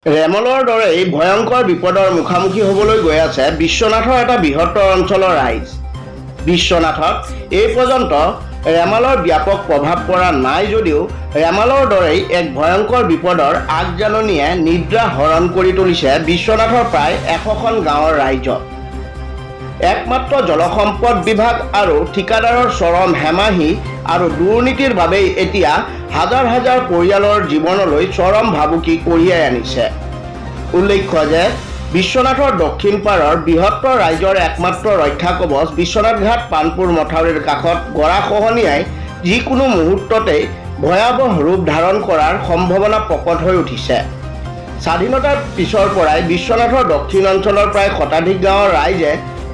ৰেমলৰ দৰে এই ভয়ংকৰ বিপদৰ মুখামুখি হ'বলৈ গৈ আছে বিশ্বনাথৰ এটা বৃহত্তৰ অঞ্চলৰ ৰাইজ। বিশ্বনাথত এই পৰ্যন্ত ৰেমালৰ ব্যাপক প্ৰভাৱ পৰা নাই যদিও ৰেমালৰ দৰেই এক ভয়ংকৰ বিপদৰ আগজাননীয়ে নিদ্ৰা হৰণ কৰি তুলিছে বিশ্বনাথৰ প্ৰায় 100খন গাঁৱৰ ৰাইজক। একমাত্ৰ জলসম্পদ বিভাগ আৰু ঠিকাদাৰৰ চৰম হেমাহি আৰু দুৰ্নীতিৰ বাবেই এতিয়া হাজাৰ হাজাৰ পৰিয়ালৰ জীৱনলৈ চৰম ভাবুকি কঢ়িয়াই আনিছে। উল্লেখ্য যে বিশ্বনাথৰ দক্ষিণ পাৰৰ বৃহত্তৰ ৰাইজৰ একমাত্ৰ ৰক্ষা কৱচ বিশ্বনাথ ঘাট পানপুৰ মথাউৰিৰ কাষত গৰাখহনীয়াই যিকোনো মুহূৰ্ততেই ভয়াৱহ ৰূপ ধাৰণ কৰাৰ সম্ভাৱনা প্ৰকট হৈ উঠিছে। স্বাধীনতাৰ পিছৰ পৰাই বিশ্বনাথৰ দক্ষিণ অঞ্চলৰ প্ৰায় শতাধিক গাঁৱৰ ৰাইজে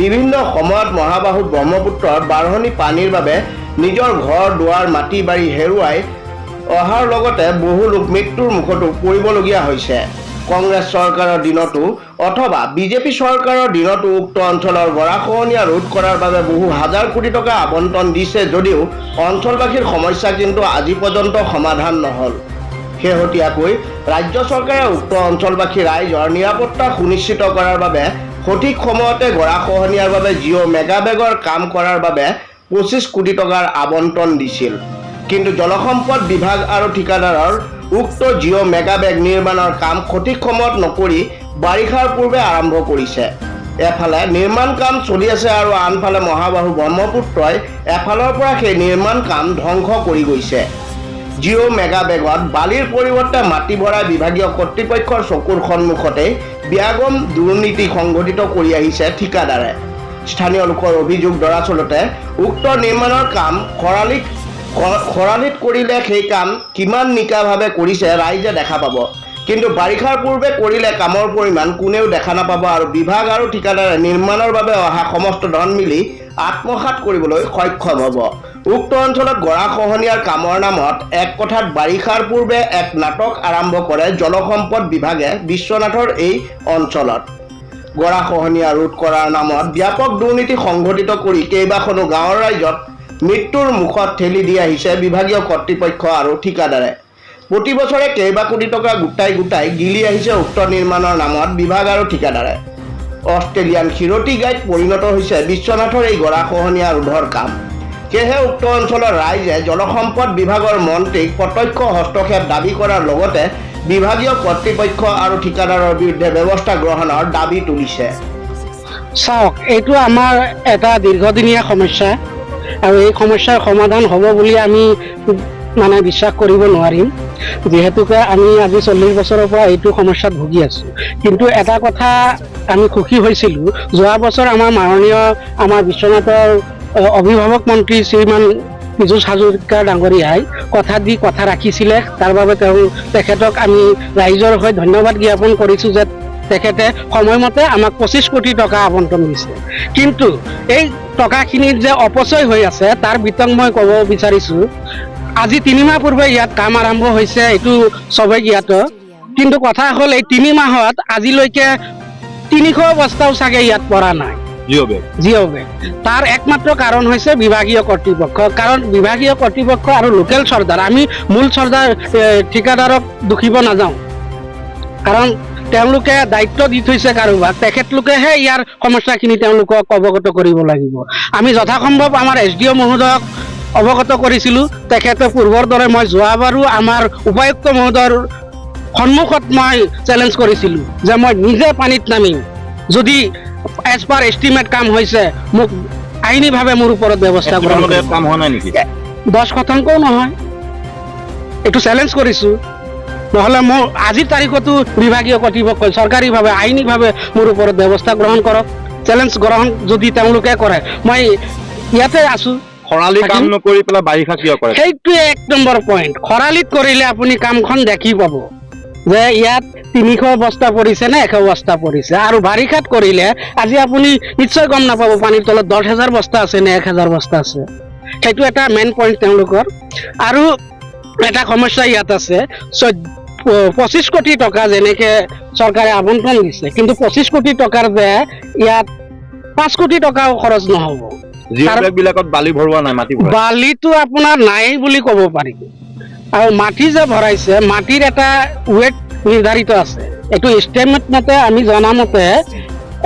বিভিন্ন সময়ত মহাবাহু ব্ৰহ্মপুত্ৰৰ বাঢ়নি পানীৰ বাবে নিজৰ ঘৰ দুৱাৰ মাটি বাৰী হেৰুৱাই অহাৰ লগতে বহু লোক মৃত্যুৰ মুখতো পৰিবলগীয়া হৈছে। কংগ্ৰেছ চৰকাৰৰ দিনতো অথবা বিজেপি চৰকাৰৰ দিনতো উক্ত অঞ্চলৰ গৰাখহনীয়া ৰোধ কৰাৰ বাবে বহু হাজাৰ কোটি টকা আবণ্টন দিছে যদিও অঞ্চলবাসীৰ সমস্যা কিন্তু আজি পৰ্যন্ত সমাধান নহ'ল। শেহতীয়াকৈ ৰাজ্য চৰকাৰে উক্ত অঞ্চলবাসী ৰাইজৰ নিৰাপত্তা সুনিশ্চিত কৰাৰ বাবে সঠিক সময়তে গৰাখহনীয়াৰ বাবে জিঅ' মেগাবেগৰ কাম কৰাৰ বাবে 25 কোটি টকাৰ আবণ্টন দিছিল। কিন্তু জলসম্পদ বিভাগ আৰু ঠিকাদাৰৰ উক্ত জিঅ' মেগাবেগ নিৰ্মাণৰ কাম সঠিক সময়ত নকৰি বাৰিষাৰ পূৰ্বে আৰম্ভ কৰিছে। এফালে নিৰ্মাণ কাম চলি আছে আৰু আনফালে মহাবাহু ব্ৰহ্মপুত্ৰই এফালৰ পৰা সেই নিৰ্মাণ কাম ধ্বংস কৰি গৈছে। জিঅ' মেগাবেগত বালিৰ পৰিৱৰ্তে মাটি ভৰাই বিভাগীয় কৰ্তৃপক্ষৰ চকুৰ সন্মুখতে ব্যাপক দুৰ্নীতি সংঘটিত কৰি আহিছে ঠিকাদাৰে। স্থানীয় লোকৰ অভিযোগ দৰাচলতে উক্ত নিৰ্মাণৰ কাম খৰালিত কৰিলে সেই কাম কিমান নিকাভাৱে কৰিছে ৰাইজে দেখা পাব, কিন্তু বাৰিষাৰ পূৰ্বে কৰিলে কামৰ পৰিমাণ কোনেও দেখা নাপাব আৰু বিভাগ আৰু ঠিকাদাৰে নিৰ্মাণৰ বাবে অহা সমস্ত ধন মিলি আত্মসাৎ কৰিবলৈ সক্ষম হ'ব। উক্ত অঞ্চলত গৰাখহনীয়াৰ কামৰ নামত এক কথাত বাৰিষাৰ পূৰ্বে এক নাটক আৰম্ভ কৰে জলসম্পদ বিভাগে বিশ্বনাথৰ এই অঞ্চলত। গৰাখহনীয়া ৰোধ কৰাৰ নামত ব্যাপক দুৰ্নীতি সংঘটিত কৰি কেইবাখনো গাঁৱৰ ৰাইজক মৃত্যুৰ মুখত ঠেলি দি আহিছে বিভাগীয় কৰ্তৃপক্ষ আৰু ঠিকাদাৰে। প্ৰতি বছৰে কেইবা কোটি টকা গোটাই গিলি আহিছে উক্ত নিৰ্মাণৰ নামত বিভাগ আৰু ঠিকাদাৰে। অষ্ট্ৰেলিয়ান শিৰতি গাইত পৰিণত হৈছে বিশ্বনাথৰ এই গৰাখহনীয়া ৰোধৰ কাম। সেয়েহে উক্ত অঞ্চলৰ ৰাইজে জলসম্পদ বিভাগৰ মন্ত্ৰীক প্ৰত্যক্ষ হস্তক্ষেপ দাবী কৰাৰ লগতে বিভাগীয় কৰ্তৃপক্ষ আৰু ঠিকাদাৰৰ বিৰুদ্ধে ব্যৱস্থা গ্ৰহণৰ দাবী তুলিছে। চাওক, এইটো আমাৰ এটা দীৰ্ঘদিনীয়া সমস্যা আৰু এই সমস্যাৰ সমাধান হ'ব বুলি আমি বিশ্বাস কৰিব নোৱাৰিম, যিহেতুকে আমি আজি 40 বছৰৰ পৰা এইটো সমস্যাত ভুগি আছোঁ। কিন্তু এটা কথা আমি সুখী হৈছিলোঁ, যোৱা বছৰ আমাৰ বিশ্বনাথৰ অভিভাৱক মন্ত্ৰী শ্ৰীমান পীযুষ হাজৰিকা ডাঙৰীয়াই কথা ৰাখিছিলে। তাৰ বাবে তেখেতক আমি ৰাইজৰ হৈ ধন্যবাদ জ্ঞাপন কৰিছোঁ যে তেখেতে সময়মতে আমাক 25 কোটি টকা আবণ্টন দিছে। কিন্তু এই টকাখিনিৰ যে অপচয় হৈ আছে তাৰ বিতং মই ক'ব বিচাৰিছোঁ। আজি 3 মাহ পূৰ্বে ইয়াত কাম আৰম্ভ হৈছে, এইটো চবেই জ্ঞাত। কিন্তু কথা হ'ল এই 3 মাহত আজিলৈকে 300 বস্তাও চাগে ইয়াত পৰা নাই জিঅ' বেগ। তাৰ একমাত্ৰ কাৰণ হৈছে বিভাগীয় কৰ্তৃপক্ষ। কাৰণ বিভাগীয় কৰ্তৃপক্ষ আৰু লোকেল চৰ্দাৰ, আমি মূল চৰ্দাৰ ঠিকাদাৰক দুখিব নাযাওঁ, কাৰণ তেওঁলোকে দায়িত্ব দি থৈছে কাৰোবাক, তেখেতলোকেহে ইয়াৰ সমস্যাখিনি তেওঁলোকক অৱগত কৰিব লাগিব। আমি যথাসম্ভৱ আমাৰ SDO মহোদয়ক অৱগত কৰিছিলোঁ। তেখেতে পূৰ্বৰ দৰে মই যোৱাবাৰো আমাৰ উপায়ুক্ত মহোদয়ৰ সন্মুখত মই চেলেঞ্জ কৰিছিলোঁ যে মই নিজে পানীত নামিম, যদি এজ পাৰ এষ্টিমেট কাম হৈছে মোক আইনীভাৱে মোৰ ওপৰত ব্যৱস্থা গ্ৰহণ কৰিব। 10% নহয়, এইটো চেলেঞ্জ কৰিছোঁ। নহ'লে মোৰ আজিৰ তাৰিখতো বিভাগীয় কৰ্তৃপক্ষই চৰকাৰীভাৱে আইনীভাৱে মোৰ ওপৰত ব্যৱস্থা গ্ৰহণ কৰক। চেলেঞ্জ গ্ৰহণ যদি তেওঁলোকে কৰে, মই ইয়াতে আছোঁ। খৰালি কাম নকৰি পেলাই বাৰিষা কিয় কৰে? সেইটোৱে 1 নম্বৰ পইণ্ট। খৰালিত কৰিলে আপুনি কামখন দেখি পাব যে ইয়াত 300 বস্তা পৰিছে নে 100 বস্তা পৰিছে, আৰু বাৰিষাত কৰিলে আজি আপুনি নিশ্চয় গম নাপাব পানীৰ তলত 10,000 বস্তা আছে নে 1,000 বস্তা আছে। সেইটো এটা মেইন পইণ্ট তেওঁলোকৰ। আৰু এটা সমস্যা ইয়াত আছে, 25 কোটি টকা যেনেকে চৰকাৰে আবণ্টন দিছে, কিন্তু 25 কোটি টকাৰ যে ইয়াত 5 কোটি টকাও খৰচ নহ'ব। বিলাকত বালি ভৰোৱা নাই, বালিটো আপোনাৰ নাই বুলি ক'ব পাৰি। আৰু মাটি যে ভৰাইছে, মাটিৰ এটা ৱেট নিৰ্ধাৰিত আছে। এইটো এষ্টিমেট মতে আমি জনা মতে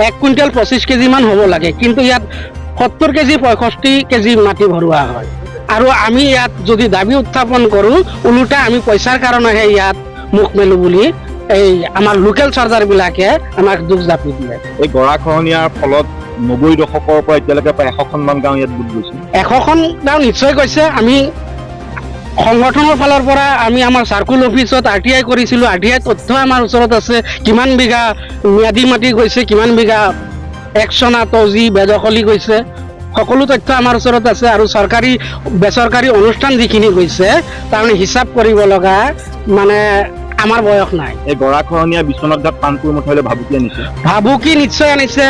1 কুইণ্টেল 25 কেজি মান হ'ব লাগে, কিন্তু ইয়াত 70 কেজি 65 কেজি মাটি ভৰোৱা হয়। আৰু আমি ইয়াত যদি দাবী উত্থাপন কৰোঁ, ওলোটা আমি পইচাৰ কাৰণেহে ইয়াত মুখ মেলো বুলি এই আমাৰ লোকেল চাৰ্জাৰবিলাকে আমাক দুখ জাপি দিয়ে। এই গৰাখহনীয়াৰ ফলত 90 দশকৰ পৰা এতিয়ালৈকে প্ৰায় 100খনমান গাঁও ইয়াত ডুব গৈছে। 100খন গাঁও নিশ্চয় গৈছে। আমি সংগঠনৰ ফালৰ পৰা আমি আমাৰ চাৰ্কুল অফিচত RTI কৰিছিলোঁ। RTI তথ্য আমাৰ ওচৰত আছে, কিমান বিঘা ম্যাদী মাটি গৈছে, কিমান বিঘা একচনা তজি বেদখলি গৈছে, সকলো তথ্য আমাৰ ওচৰত আছে। আৰু চৰকাৰী বেচৰকাৰী অনুষ্ঠান যিখিনি গৈছে তাৰমানে হিচাপ কৰিব লগা মানে আমাৰ বয়স নাই। এই গৰাখহনীয়া বিশ্বনাথ ঘাট পানপুৰ মথাউৰিলৈ ভাবুকি আনিছে। ভাবুকি নিশ্চয় আনিছে।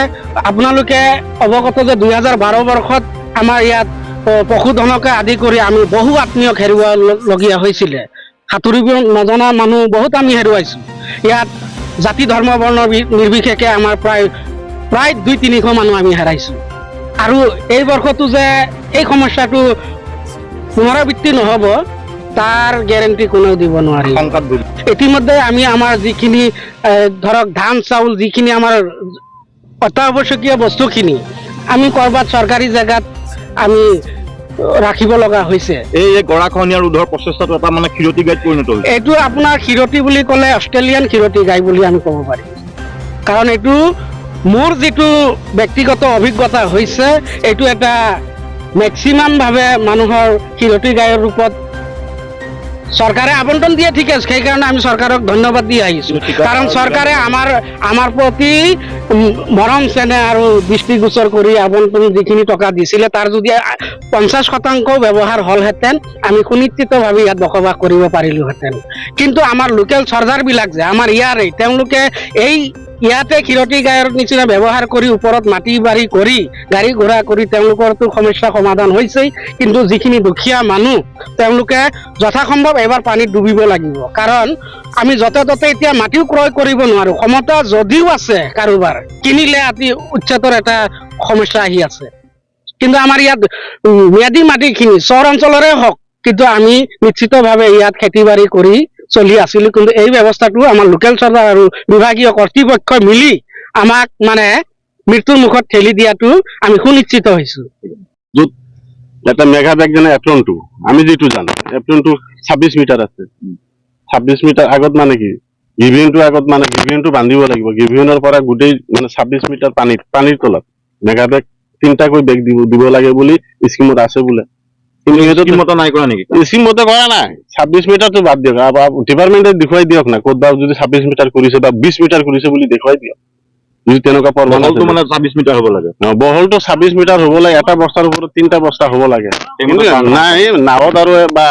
আপোনালোকে অৱগত যে 2012 বৰ্ষত আমাৰ ইয়াত পশুধনকে আদি কৰি আমি বহু আত্মীয়ক হেৰুৱাবলগীয়া হৈছিলে। সাঁতুৰিব নজনা মানুহ বহুত আমি হেৰুৱাইছোঁ। ইয়াত জাতি ধৰ্ম বৰ্ণ নিৰ্বিশেষে আমাৰ প্ৰায় 200-300 মানুহ আমি হেৰাইছোঁ। আৰু এই বৰ্ষতো যে এই সমস্যাটো পুনৰাবৃত্তি নহ'ব তাৰ গেৰেণ্টি কোনেও দিব নোৱাৰে। শংকাত ভুগি ইতিমধ্যে আমি আমাৰ যিখিনি ধৰক ধান চাউল যিখিনি আমাৰ অত্যাৱশ্যকীয় বস্তুখিনি আমি ক'ৰবাত চৰকাৰী জেগাত আমি ৰাখিব লগা হৈছে। এই গৰাখহনীয়া ৰোধৰ প্ৰচেষ্টাটো এটা মানে ক্ষীৰতী গাইত পৰিণত হৈছে। এইটো আপোনাৰ ক্ষীৰতী বুলি ক'লে অষ্ট্ৰেলিয়ান ক্ষীৰতী গাই বুলি আমি ক'ব পাৰিম। কাৰণ এইটো মোৰ যিটো ব্যক্তিগত অভিজ্ঞতা হৈছে, এইটো এটা মেক্সিমামভাৱে মানুহৰ ক্ষীৰতী গাইৰ ৰূপত চৰকাৰে আবণ্টন দিয়ে, ঠিক আছে, সেইকাৰণে আমি চৰকাৰক ধন্যবাদ দি আহিছোঁ। কাৰণ চৰকাৰে আমাৰ প্ৰতি মৰম চেনেহ আৰু দৃষ্টিগোচৰ কৰি আবণ্টন যিখিনি টকা দিছিলে তাৰ যদি 50% ব্যৱহাৰ হ'লহেঁতেন আমি সুনিশ্চিতভাৱে ইয়াত বসবাস কৰিব পাৰিলোহেঁতেন। কিন্তু আমাৰ লোকেল চাৰ্জাৰবিলাক যে আমাৰ ইয়াৰে, তেওঁলোকে এই ইয়াতে ক্ষীৰতী গায়ৰ নিচিনা ব্যৱহাৰ কৰি ওপৰত মাটি বাৰী কৰি গাড়ী ঘোঁৰা কৰি তেওঁলোকৰতো সমস্যা সমাধান হৈছেই, কিন্তু যিখিনি দুখীয়া মানুহ তেওঁলোকে যথাসম্ভৱ এবাৰ পানীত ডুবিব লাগিব। কাৰণ আমি য'তে ত'তে এতিয়া মাটিও ক্ৰয় কৰিব নোৱাৰোঁ। ক্ষমতা যদিও আছে কাৰোবাৰ, কিনিলে অতি উচ্চতৰ এটা সমস্যা আহি আছে। কিন্তু আমাৰ ইয়াত ম্যাদী মাটিখিনি চৰ অঞ্চলৰে হওক, কিন্তু আমি নিশ্চিতভাৱে ইয়াত খেতি বাৰী কৰি চলি আছিলোঁ। কিন্তু এই ব্যৱস্থাটো আমাৰ লোকেল চৰকাৰ আৰু বিভাগীয় কৰ্তৃপক্ষই মিলি আমাক মানে মৃত্যুৰ মুখত ঠেলি দিয়াটো আমি সুনিশ্চিত হৈছোঁ। এটা মেঘাবেগ যেনে এপ্ৰনটো আমি যিটো জানো, এপ্ৰনটো 26 মিটাৰ আছে। 26 মিটাৰ আগত মানে কি গিভিয়নটো আগত মানে গিভিয়নটো বান্ধিব লাগিব। গিভিয়নৰ পৰা গোটেই মানে 26 মিটাৰ পানীৰ তলত মেঘাবেগ 3টাকৈ বেগ দিব লাগে বুলি স্কিমত আছে বোলে। কিন্তু স্কিমতো নাই কৰা নেকি? স্কিমতে কৰা নাই। 26 মিটাৰটো বাদ দিয়ক, ডিপাৰ্টমেণ্টে দেখুৱাই দিয়ক না ক'তবা যদি 26 মিটাৰ কৰিছে বা 20 মিটাৰ কৰিছে বুলি দেখুৱাই দিয়ক। যদি তেনেকুৱা প্ৰমাণ বহলটো মানে 26 মিটাৰ হ'ব লাগে। বহলটো 26 মিটাৰ হ'ব লাগে, এটা বস্তাৰ ওপৰত 3টা বস্তা হ'ব লাগে। কিন্তু নাই, নাৱত আৰু বা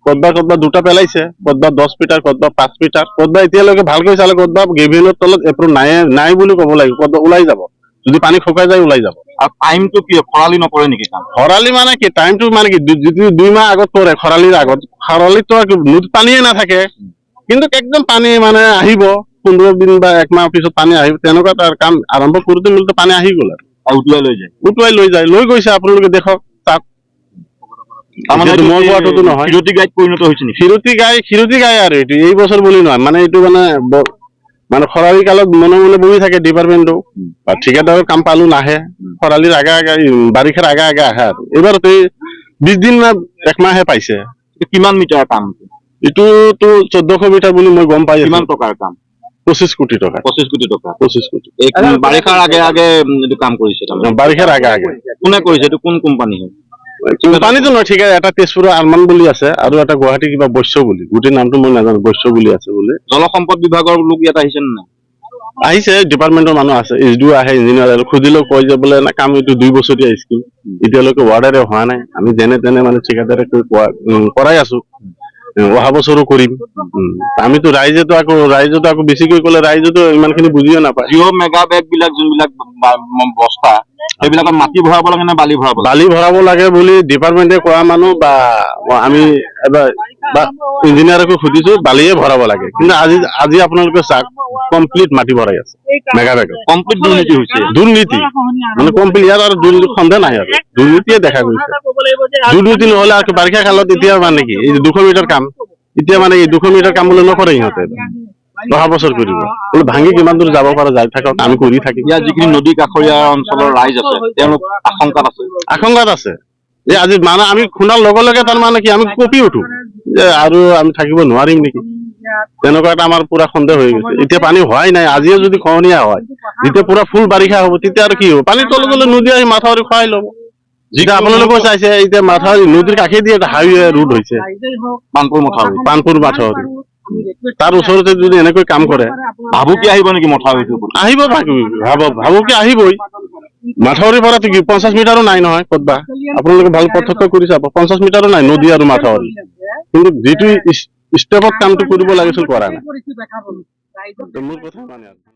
ক'তবা 2টা পেলাইছে, ক'তবা 10 মিটাৰ, ক'তবা 5 মিটাৰ, ক'তবা এতিয়ালৈকে ভালকৈ চালে ক'তবা গেভিয়নৰ তলত এপ্ৰন নাই বুলি ক'ব লাগিব। ক'তবা ওলাই যাব, যদি পানী শুকাই যায় ওলাই যাব। আৰু টাইমটো কি খৰালি নপৰে নেকি? খৰালি মানে কি টাইমটো মানে কি যদি 2 মাহ আগত পৰে, খৰালিৰ আগত, খৰালিতো নদীত পানীয়ে নাথাকে, কিন্তু একদম পানী মানে আহিব 15 দিন বা 1 মাহ পিছত পানী আহিব। তেনেকুৱা তাৰ কাম আৰম্ভ কৰোঁতে মিলতে পানী আহি গ'ল আৰু উটুৱাই লৈ যায়। লৈ গৈছে, আপোনালোকে দেখক তাক। মই কোৱাটোতো নহয়, ক্ষীৰতী গাইত পৰিণত হৈছে নেকি? ক্ষীৰতী গাই আৰু এইটো এই বছৰ বুলি নহয়, মানে এইটো মানে খৰালি কালত মনে মনে বহি থাকে ডিপাৰ্টমেণ্টটো। ঠিকাদাৰৰ কাম পালো নাহে, খৰালিৰ আগে বাৰিষাৰ আগে আহে আৰু এইবাৰতো 20 দিন বা 1 মাহে পাইছে। কিমান মিটাৰ কাম? এইটোতো 1400 মিটাৰ বুলি মই গম পাই। কিমান টকাৰ কাম? 25 কোটি টকা। 25 কোটি টকা। 25 কোটি। এই বাৰিষাৰ আগে এইটো কাম কৰিছে তাৰমানে? বাৰিষাৰ আগে কোনে কৰিছে? এইটো কোন কোম্পানী হয়? কোম্পানীটো নহয়, ঠিক আছে। এটা তেজপুৰৰ আৰমান বুলি আছে আৰু এটা গুৱাহাটী কিবা বৈশ্য বুলি, গোটেই নামটো মই নাজানো, বৈশ্য বুলি আছে বোলে। জলসম্পদ বিভাগৰ লোক ইয়াত আহিছে নে নাই? আহিছে, ডিপাৰ্টমেণ্টৰ মানুহ আছে, SDO আহে, ইঞ্জিনিয়াৰ আহে। সুধিলেও কয় যে বোলে কাম এইটো 2 বছৰীয়া স্কিম, এতিয়ালৈকে ৱাৰ্ডাৰে হোৱা নাই। আমি যেনে তেনে মানে ঠিকাদাৰে কৰাই আছো, অহা বছৰো কৰিম। আমিতো ৰাইজেতো আকৌ বেছিকৈ ক'লে ৰাইজেতো ইমানখিনি বুজিও নাপায়। জিঅ' মেগা বেগ বিলাক যোনবিলাক বস্তা, সেইবিলাকত মাটি ভৰাব লাগে নে বালি ভৰাব লাগে? বালি ভৰাব লাগে বুলি ডিপাৰ্টমেণ্টে কোৱা মানুহ বা আমি এবাৰ ইঞ্জিনিয়াৰকো সুধিছো, বালিয়ে ভৰাব লাগে। কিন্তু আজি আপোনালোকে চাওক, কমপ্লিট মাটি ভৰাই আছে মেঘাবেগত। কমপ্লিট দুৰ্নীতি হৈছে। দুৰ্নীতি মানে কমপ্লিট, ইয়াত আৰু দুৰ্নীতি সন্দেহ নাই আৰু দুৰ্নীতিয়ে দেখা গৈছে। দুৰ্নীতি নহ'লে আৰু বাৰিষা কালত এতিয়া মানে কি এই 200 মিটাৰ কাম, এতিয়া মানে এই 200 মিটাৰ কাম বোলে নকৰে সিহঁতে। অহা বছৰ কৰিব বোলে ভাঙি কিমান দূৰ যাব পৰা যায় থাকক আমি কৰি থাকিম ইয়াৰ যিখিনি নদী কাষৰীয়া অঞ্চলৰ ৰাইজ আছে তেওঁলোক আশংকাত আছে। আশংকাত আছে যে আজি মানে আমি শুনাৰ লগে লগে তাৰমানে কি আমি কঁপি উঠো যে আৰু আমি থাকিব নোৱাৰিম নেকি তেনেকুৱা এটা আমাৰ পুৰা সন্দেহ হৈ গৈছে এতিয়া পানী হোৱাই নাই আজিয়ে যদি খহনীয়া হয় যেতিয়া পুৰা ফুল বাৰিষা হ'ব তেতিয়া আৰু কি হ'ব পানী তলত গ'লে নদী আহি মাথাউৰি খুৱাই ল'ব যিটো আপোনালোকেও চাইছে এতিয়া মাথাউৰি নদীৰ কাষেদি এটা হাইৱে ৰোড হৈছে পানপুৰ মাথাউৰি তাৰ ওচৰতে যদি এনেকৈ কাম কৰে ভাবুকি আহিব নেকি মথাউৰিটো? আহিব ভাবুকি আহিবই মাথাউৰিৰ পৰা 50 মিটাৰো নাই নহয় ক'তবা আপোনালোকে ভাল পাৰ্থক্য কৰি চাব 50 মিটাৰো নাই নদী আৰু মাথাউৰি কিন্তু যিটো ষ্টেপত কামটো কৰিব লাগিছিল কৰা নাই মোৰ কথা মানে